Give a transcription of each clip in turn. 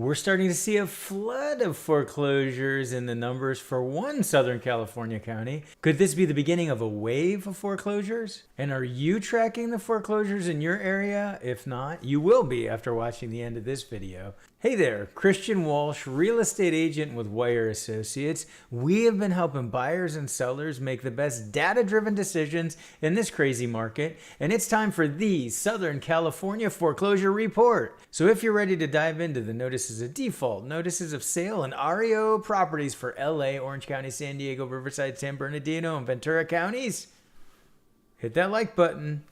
We're starting to see a flood of foreclosures in the numbers for one Southern California county. Could this be the beginning of a wave of foreclosures? And are you tracking the foreclosures in your area? If not, you will be after watching the end of this video. Hey there, Christian Walsh, real estate agent with Wire Associates. We have been helping buyers and sellers make the best data-driven decisions in this crazy market, and it's time for the Southern California Foreclosure Report. So if you're ready to dive into the notices of default, notices of sale, and REO properties for LA, Orange County, San Diego, Riverside, San Bernardino, and Ventura counties, hit that like button.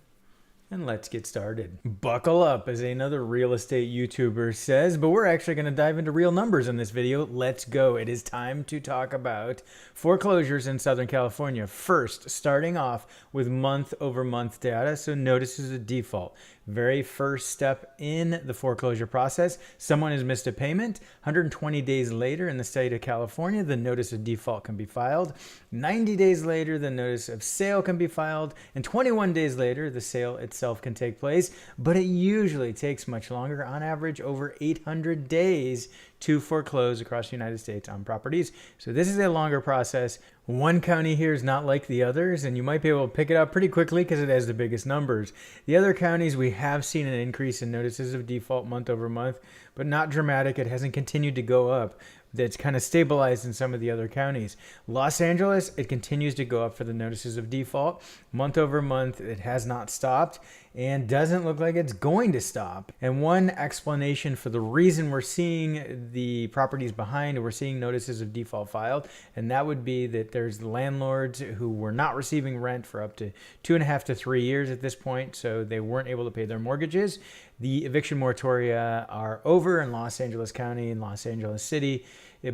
And let's get started. Buckle up, as another real estate YouTuber says, but we're actually going to dive into real numbers in this video. Let's go. It is time to talk about foreclosures in Southern California. First, starting off with month-over-month data, so notices of default. Very first step in the foreclosure process, someone has missed a payment. 120 days later in the state of California, the notice of default can be filed. 90 days later, the notice of sale can be filed. And 21 days later, the sale itself can take place. But it usually takes much longer, on average over 800 days to foreclose across the United States on properties. So this is a longer process. One county here is not like the others, and you might be able to pick it up pretty quickly because it has the biggest numbers. The other counties, we have seen an increase in notices of default month over month, but not dramatic. It hasn't continued to go up. That's kind of stabilized in some of the other counties. Los Angeles, it continues to go up for the notices of default. Month over month, it has not stopped and doesn't look like it's going to stop. And one explanation for the reason we're seeing the properties behind, we're seeing notices of default filed, and that would be that there's landlords who were not receiving rent for up to 2.5 to 3 years at this point, so they weren't able to pay their mortgages. The eviction moratoria are over in Los Angeles County and Los Angeles City,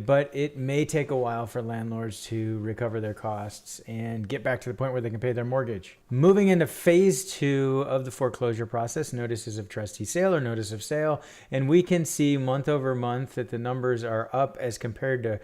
but it may take a while for landlords to recover their costs and get back to the point where they can pay their mortgage. Moving into phase 2 of the foreclosure process, notices of trustee sale or notice of sale, and we can see month over month that the numbers are up as compared to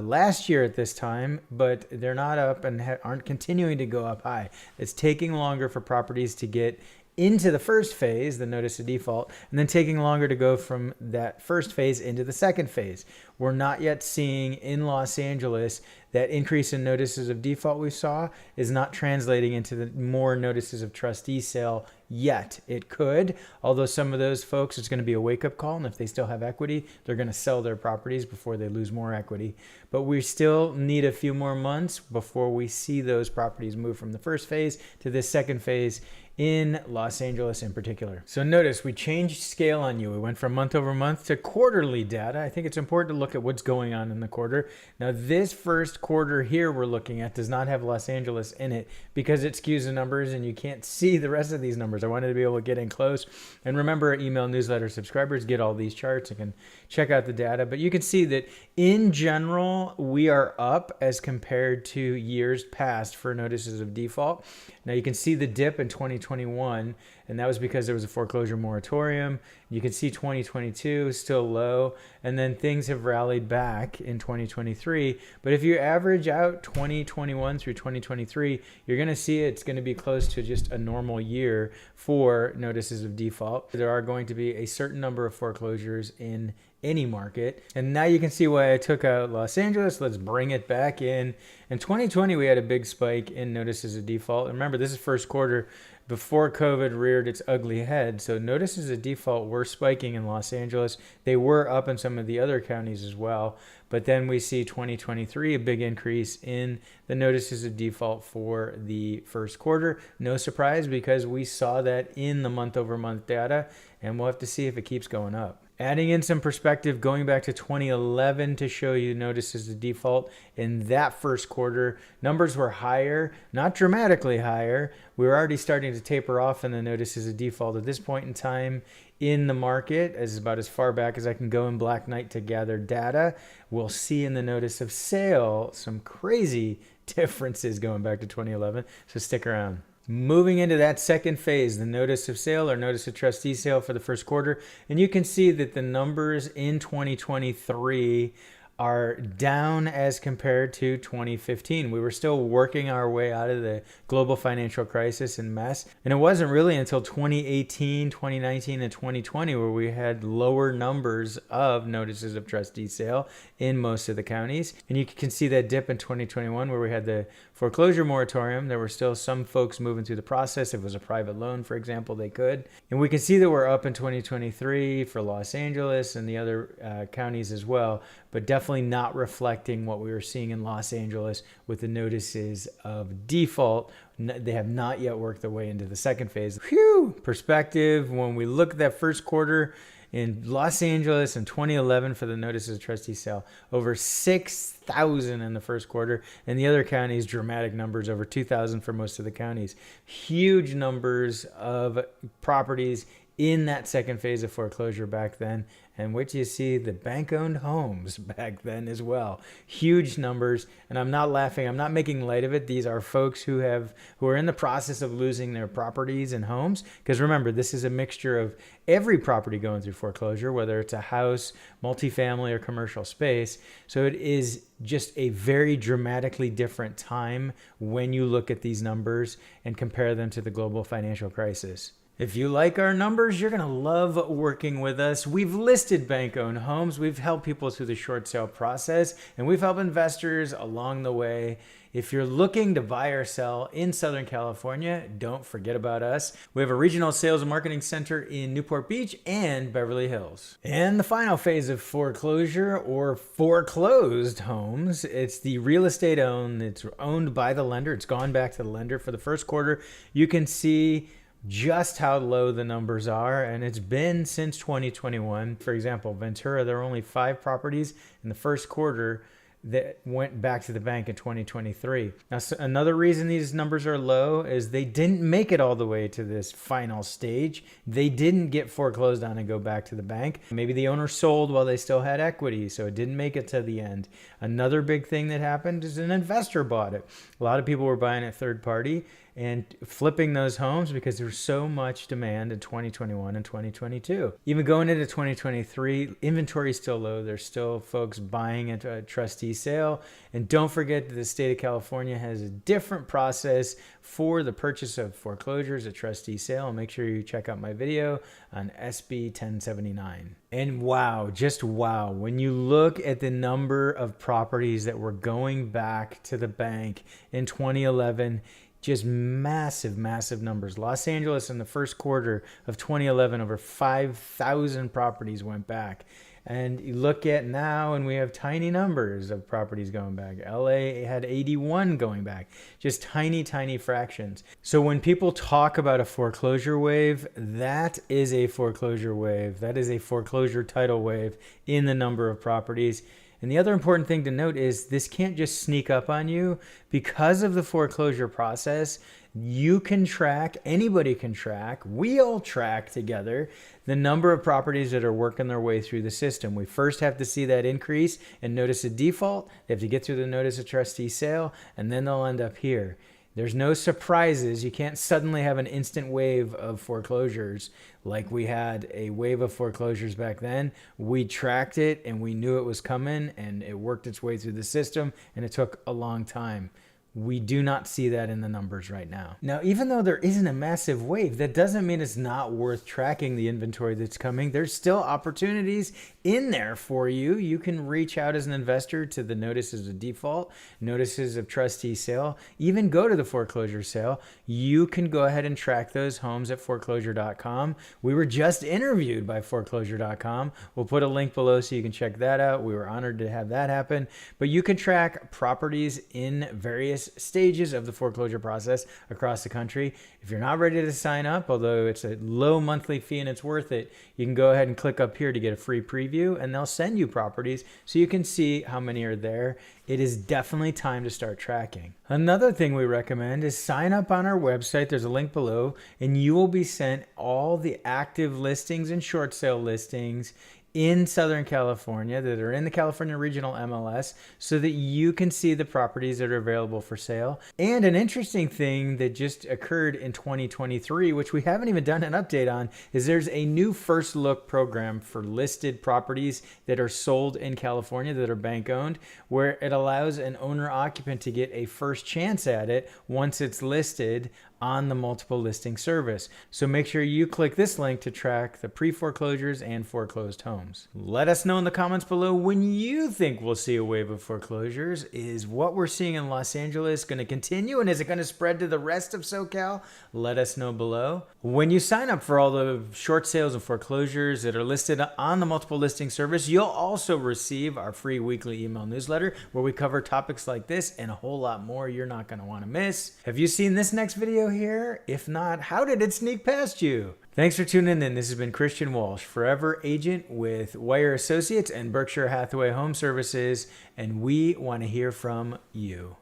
last year at this time, but they're not up and aren't continuing to go up high. It's taking longer for properties to get into the first phase, the notice of default, and then taking longer to go from that first phase into the second phase. We're not yet seeing in Los Angeles that increase in notices of default we saw is not translating into the more notices of trustee sale yet. It could, although some of those folks, it's going to be a wake-up call, and if they still have equity, they're going to sell their properties before they lose more equity. But we still need a few more months before we see those properties move from the first phase to this second phase in Los Angeles in particular. So notice we changed scale on you. We went from month over month to quarterly data. I think it's important to look at what's going on in the quarter. Now this first quarter here we're looking at does not have Los Angeles in it because it skews the numbers and you can't see the rest of these numbers. I wanted to be able to get in close. And remember, email newsletter subscribers get all these charts and can check out the data. But you can see that in general, we are up as compared to years past for notices of default. Now you can see the dip in 2021, and that was because there was a foreclosure moratorium. You can see 2022 is still low, and then things have rallied back in 2023. But if you average out 2021 through 2023, you're going to see it's going to be close to just a normal year for notices of default. There are going to be a certain number of foreclosures in any market. And now you can see why I took out Los Angeles. Let's bring it back in. In 2020, we had a big spike in notices of default. And remember, this is first quarter before COVID reared its ugly head. So notices of default were spiking in Los Angeles. They were up in some of the other counties as well. But then we see 2023, a big increase in the notices of default for the first quarter. No surprise because we saw that in the month over month data, and we'll have to see if it keeps going up. Adding in some perspective, going back to 2011 to show you notices of default in that first quarter, numbers were higher, not dramatically higher. We were already starting to taper off in the notices of default at this point in time in the market, as about as far back as I can go in Black Knight to gather data. We'll see in the notice of sale some crazy differences going back to 2011, so stick around. Moving into that second phase, the notice of sale or notice of trustee sale for the first quarter, and you can see that the numbers in 2023 are down as compared to 2015. We were still working our way out of the global financial crisis and mess. And it wasn't really until 2018, 2019, and 2020 where we had lower numbers of notices of trustee sale in most of the counties. And you can see that dip in 2021 where we had the foreclosure moratorium. There were still some folks moving through the process. If it was a private loan, for example, they could. And we can see that we're up in 2023 for Los Angeles and the other counties as well, but definitely not reflecting what we were seeing in Los Angeles with the notices of default. They have not yet worked their way into the second phase. Phew! Perspective, when we look at that first quarter in Los Angeles in 2011 for the notices of trustee sale, over 6,000 in the first quarter. And the other counties, dramatic numbers, over 2,000 for most of the counties. Huge numbers of properties in that second phase of foreclosure back then. And what you see, the bank-owned homes back then as well. Huge numbers. And I'm not laughing. I'm not making light of it. These are folks who are in the process of losing their properties and homes. Because remember, this is a mixture of every property going through foreclosure, whether it's a house, multifamily, or commercial space. So it is just a very dramatically different time when you look at these numbers and compare them to the global financial crisis. If you like our numbers, you're going to love working with us. We've listed bank-owned homes. We've helped people through the short sale process, and we've helped investors along the way. If you're looking to buy or sell in Southern California, don't forget about us. We have a regional sales and marketing center in Newport Beach and Beverly Hills. And the final phase of foreclosure or foreclosed homes, it's the real estate owned. It's owned by the lender. It's gone back to the lender. For the first quarter, you can see just how low the numbers are, and it's been since 2021. For example, Ventura, there were only 5 properties in the first quarter that went back to the bank in 2023. Now, another reason these numbers are low is they didn't make it all the way to this final stage. They didn't get foreclosed on and go back to the bank. Maybe the owner sold while they still had equity, so it didn't make it to the end. Another big thing that happened is an investor bought it. A lot of people were buying it third party and flipping those homes because there was so much demand in 2021 and 2022. Even going into 2023, inventory is still low. There's still folks buying into a trustee sale. And don't forget that the state of California has a different process for the purchase of foreclosures, a trustee sale. And make sure you check out my video on SB 1079. And wow, just wow, when you look at the number of properties that were going back to the bank in 2011, just massive, massive numbers. Los Angeles in the first quarter of 2011, over 5,000 properties went back. And you look at now, and we have tiny numbers of properties going back. LA had 81 going back, just tiny, tiny fractions. So when people talk about a foreclosure wave, that is a foreclosure wave. That is a foreclosure tidal wave in the number of properties. And the other important thing to note is this can't just sneak up on you. Because of the foreclosure process, you can track, anybody can track, we all track together the number of properties that are working their way through the system. We first have to see that increase and notice a default. They have to get through the notice of trustee sale, and then they'll end up here. There's no surprises. You can't suddenly have an instant wave of foreclosures like we had a wave of foreclosures back then. We tracked it and we knew it was coming, and it worked its way through the system, and it took a long time. We do not see that in the numbers right now. Now, even though there isn't a massive wave, that doesn't mean it's not worth tracking the inventory that's coming. There's still opportunities in there for you. You can reach out as an investor to the notices of default, notices of trustee sale, even go to the foreclosure sale. You can go ahead and track those homes at foreclosure.com. We were just interviewed by foreclosure.com. We'll put a link below so you can check that out. We were honored to have that happen. But you can track properties in various stages of the foreclosure process across the country. If you're not ready to sign up, although it's a low monthly fee and it's worth it, you can go ahead and click up here to get a free preview, and they'll send you properties so you can see how many are there. It is definitely time to start tracking. Another thing we recommend is sign up on our website. There's a link below, and you will be sent all the active listings and short sale listings in Southern California that are in the California Regional MLS so that you can see the properties that are available for sale. And an interesting thing that just occurred in 2023, which we haven't even done an update on, is there's a new first look program for listed properties that are sold in California that are bank owned, where it allows an owner occupant to get a first chance at it once it's listed on the multiple listing service. So make sure you click this link to track the pre-foreclosures and foreclosed homes. Let us know in the comments below when you think we'll see a wave of foreclosures. Is what we're seeing in Los Angeles going to continue, and is it going to spread to the rest of SoCal? Let us know below. When you sign up for all the short sales and foreclosures that are listed on the multiple listing service, you'll also receive our free weekly email newsletter where we cover topics like this and a whole lot more you're not going to want to miss. Have you seen this next video here? If not, how did it sneak past you? Thanks for tuning in. This has been Christian Walsh, Forever Agent with Wire Associates and Berkshire Hathaway Home Services, and we want to hear from you.